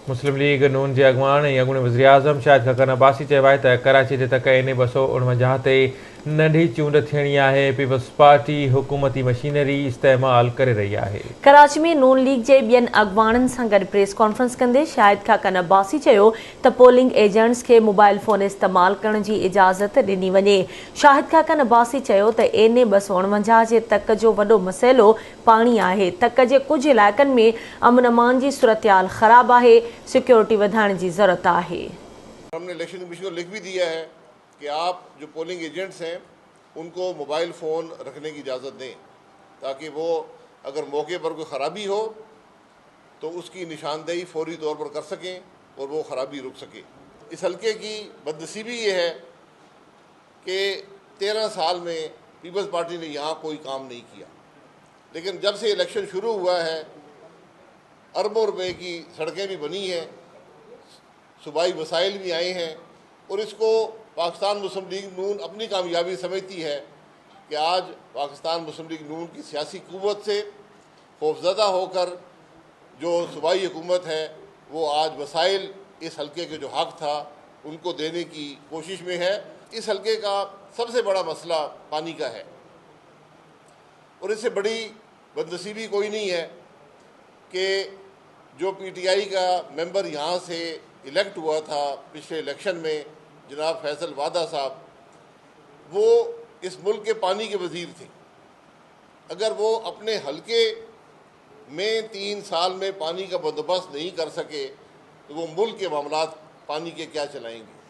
मुस्लिम league नून जे अॻुवान ऐं अॻूणे वज़ीर आज़म शाहिद खक़न अब्बासी चयो आहे त कराची जे तक NA 249 ते नंढी चूंड थियणी आहे। पीपल्स पार्टी हुकूमती मशीनरी इस्तेमाल करे रही आहे। कराची में नून लीग जे ॿियनि अॻुवाणनि सां गॾु प्रेस कॉन्फ्रेंस कंदे शाहिद खक़न अब्बासी चयो त पोलिंग एजेंट्स खे मोबाइल फ़ोन इस्तेमाल करण जी इजाज़त ॾिनी वञे। शाहिद खक़न अब्बासी चयो त NA 249 जे तक जो वॾो मसइलो पाणी आहे। तक जे कुझु इलाइक़नि में अमन अमान जी सूरतहाल ख़राब आहे, सिक्योरिटी वधाइण जी ज़रूरत आहे। हमने इलेक्शन कमीशन को लिख भी दिया है कि आप जो पोलिंग एजेंट्स हैं उनको मोबाइल फ़ोन रखने की इजाज़त दें, ताकि वो अगर मौके पर कोई ख़राबी हो तो उसकी निशानदेही फौरी तौर पर कर सकें और वो ख़राबी रुक सके। इस हल्के की बदनसीबी ये है कि 13 साल में पीपल्स पार्टी ने यहाँ कोई काम नहीं किया, लेकिन जब से इलेक्शन शुरू हुआ है अरबों रुपए की सड़कें भी बनी हैं, सूबाई वसाइल भी आए हैं, और इसको पाकिस्तान मुस्लिम लीग नून अपनी कामयाबी समझती है कि आज पाकिस्तान मुस्लिम लीग नून की सियासी क़ुव्वत से खौफज़दा होकर जो सूबाई हुकूमत है वो आज वसाइल इस हल्के के जो हक़ था उनको देने की कोशिश में है। इस हल्के का सबसे बड़ा मसला पानी का है, और इससे बड़ी बदनसीबी कोई नहीं है कि जो PTI का मेंबर यहाँ से इलेक्ट हुआ था पिछले इलेक्शन में, जनाब फैसल वादा साहब, वो इस मुल्क के पानी के वज़ीर थे। अगर वो अपने हल्के में 3 साल में पानी का बंदोबस्त नहीं कर सके तो वो मुल्क के मामलात पानी के क्या चलाएंगे।